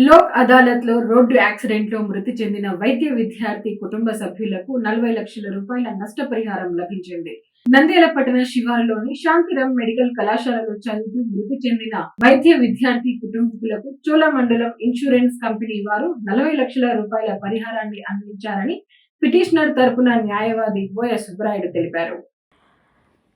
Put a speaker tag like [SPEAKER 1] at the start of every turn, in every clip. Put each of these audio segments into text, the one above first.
[SPEAKER 1] Lok అదాలత్‌లో road యాక్సిడెంట్‌లో మృతి చెందిన వైద్య విద్యార్థి కుటుంబ సభ్యులకు 40 లక్షల రూపాయల నష్టపరిహారం లభించింది. నంద్యాల పట్టణ శివారులోని శాంతిరామ్ మెడికల్ కళాశాలలో చదువుతూ మృతి చెందిన వైద్య విద్యార్థి కుటుంబీకులకు చోళమండలం ఇన్సూరెన్స్ కంపెనీ వారు 40 లక్షల రూపాయల పరిహారాన్ని అందించారని పిటిషనర్ తరపున న్యాయవాది బోయ సుబ్బరాయుడు తెలిపారు.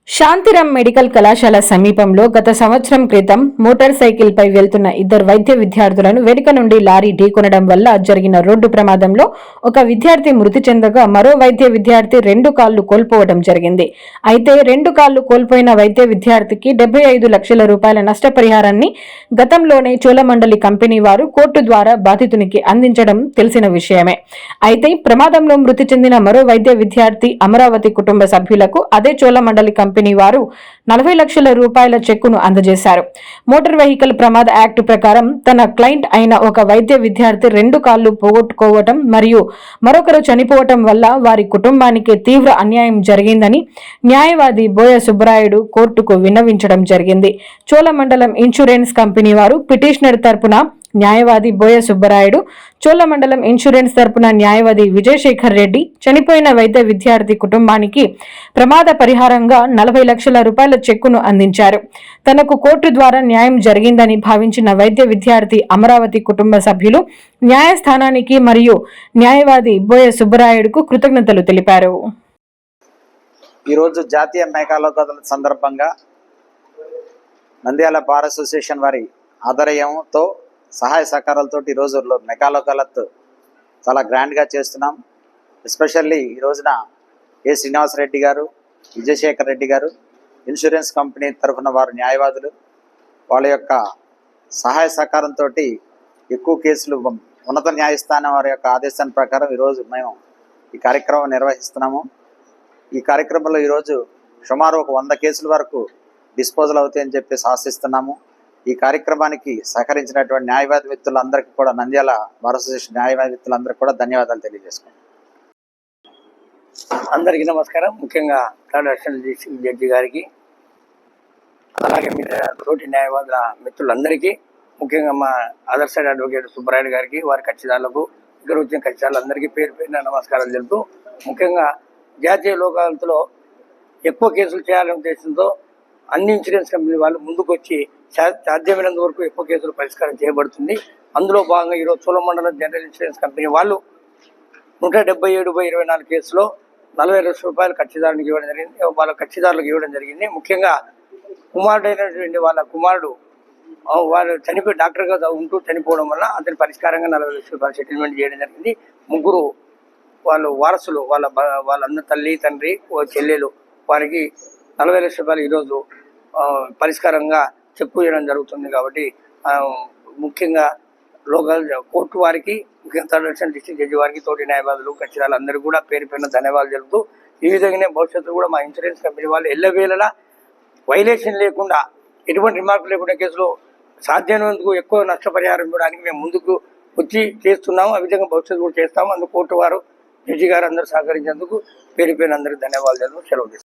[SPEAKER 2] శాంతిరామ్ మెడికల్ కళాశాల సమీపంలో గత సంవత్సరం క్రితం మోటార్ సైకిల్ పై వెళ్తున్న ఇద్దరు వైద్య విద్యార్థులను వెనుక నుండి లారీ ఢీకొనడం వల్ల జరిగిన రోడ్డు ప్రమాదంలో ఒక విద్యార్థి మృతి చెందగా మరో వైద్య విద్యార్థి 2 కాళ్లు కోల్పోవడం జరిగింది. అయితే 2 కాళ్లు కోల్పోయిన వైద్య విద్యార్థికి 75 లక్షల రూపాయల నష్టపరిహారాన్ని గతంలోనే చోళమండలి కంపెనీ వారు కోర్టు ద్వారా బాధితునికి అందించడం తెలిసిన విషయమే. అయితే ప్రమాదంలో మృతి చెందిన మరో వైద్య విద్యార్థి అమరావతి కుటుంబ సభ్యులకు అదే చోళమండలి కంపెనీ వారు 40 లక్షల రూపాయల చెక్కును అందజేశారు. మోటార్ వెహికల్ ప్రమాద యాక్ట్ ప్రకారం తన క్లయింట్ అయిన ఒక వైద్య విద్యార్థి 2 కాళ్లు పోగొట్టుకోవటం మరియు మరొకరు చనిపోవటం వల్ల వారి కుటుంబానికి తీవ్ర అన్యాయం జరిగిందని న్యాయవాది బోయ సుబ్బరాయుడు కోర్టుకు విన్నవించడం జరిగింది. చోళమండలం ఇన్సూరెన్స్ కంపెనీ వారు పిటిషనర్ తరపున న్యాయవాది బోయ సుబ్బరాయుడు, చోళమండలం ఇన్సూరెన్స్ తరపున న్యాయవాది విజయశేఖర్ రెడ్డి చనిపోయిన వైద్య విద్యార్థి కుటుంబానికి ప్రమాద పరిహారంగా 40 లక్షల రూపాయల చెక్కును అందించారు. తనకు కోర్టు ద్వారా న్యాయం జరిగిందని భావించిన వైద్య విద్యార్థి అమరావతి కుటుంబ సభ్యులు న్యాయస్థానానికి మరియు న్యాయవాది బోయ సుబ్బరాయుడుకు కృతజ్ఞతలు తెలిపారు.
[SPEAKER 3] ఈరోజు జాతీయ మేఘాలోకల సందర్భంగా నంద్యాల బార్ అసోసియేషన్ వారి ఆధ్వర్యంతో సహాయ సహకారాలతో ఈరోజు మెగాలోకలత్ చాలా గ్రాండ్గా చేస్తున్నాం. ఎస్పెషల్లీ ఈ రోజున ఏ శ్రీనివాసరెడ్డి గారు, విజయశేఖర్ రెడ్డి గారు ఇన్సూరెన్స్ కంపెనీ తరఫున వారు న్యాయవాదులు వాళ్ళ యొక్క సహాయ సహకారంతో ఎక్కువ కేసులు ఉన్నత న్యాయస్థానం వారి యొక్క ఆదేశాల ప్రకారం ఈరోజు మేము ఈ కార్యక్రమం నిర్వహిస్తున్నాము. ఈ కార్యక్రమంలో ఈరోజు సుమారు ఒక 100 కేసుల వరకు డిస్పోజల్ అవుతాయని చెప్పేసి ఆశిస్తున్నాము. ఈ కార్యక్రమానికి సహకరించినటువంటి న్యాయవాది వ్యక్తులందరికీ కూడా నంద్యాల బార్ అసోసియేషన్ న్యాయవాది వ్యక్తులందరికీ కూడా ధన్యవాదాలు తెలియజేసుకుంటాం.
[SPEAKER 4] అందరికీ నమస్కారం. ముఖ్యంగా థర్డ్ అడిషనల్ డిస్ట్రిక్ట్ జడ్జి గారికి, అలాగే మీ తోటి న్యాయవాదుల మిత్రులందరికీ, ముఖ్యంగా మా అదర్ సైడ్ అడ్వకేట్ సుబ్బరాయుడు గారికి, వారి కక్షిదారులకు, ఇక్కడ వచ్చిన కక్షిదారులందరికీ పేరు పేరున నమస్కారాలు తెలుపుతూ, ముఖ్యంగా జాతీయ లోకాలతో ఎక్కువ కేసులు చేయాలనే ఉద్దేశంతో అన్ని ఇన్సూరెన్స్ కంపెనీ వాళ్ళు ముందుకు వచ్చి సాధ్యమైనంత వరకు ఎక్కువ కేసులు పరిష్కారం చేయబడుతుంది. అందులో భాగంగా ఈరోజు చోళమండలం జనరల్ ఇన్సూరెన్స్ కంపెనీ వాళ్ళు 177/24 కేసులో 40 లక్షల రూపాయలు కక్షిదారునికి ఇవ్వడం జరిగింది, వాళ్ళ కక్షిదారులకు ఇవ్వడం జరిగింది. ముఖ్యంగా కుమారుడైనటువంటి వాళ్ళ కుమారుడు వాళ్ళు చనిపోయి డాక్టర్గా ఉంటూ చనిపోవడం వల్ల అతని పరిష్కారంగా 40 లక్షల రూపాయలు సెటిల్మెంట్ చేయడం జరిగింది. ముగ్గురు వాళ్ళు వారసులు, వాళ్ళ అన్న తల్లి, తండ్రి, చెల్లెలు, వారికి 40 లక్షల రూపాయలు ఈరోజు పరిష్కారంగా చెక్కు చేయడం జరుగుతుంది. కాబట్టి ముఖ్యంగా లోకల్ కోర్టు వారికి, ముఖ్యంగా థర్డ్ అడిషనల్ డిస్ట్రిక్ట్ జడ్జి వారికి, తోటి న్యాయవాదులు, కక్షిదారులు అందరికీ కూడా పేరు పేరున ధన్యవాదాలు జరుపుతూ, ఈ విధంగానే భవిష్యత్తులో కూడా మా ఇన్సూరెన్స్ కంపెనీ వాళ్ళు ఎల్లవేళలా వైలేషన్ లేకుండా, ఎటువంటి రిమార్క్ లేకుండా కేసులో సాధ్యమైనందుకు ఎక్కువ నష్టపరిహారం ఇవ్వడానికి మేము ముందుకు వచ్చి చేస్తున్నాము. ఆ విధంగా భవిష్యత్తు కూడా చేస్తాము. అందుకు కోర్టు వారు, జడ్జి గారు అందరూ సహకరించేందుకు పేరు పేరున అందరికీ ధన్యవాదాలు సెలవు.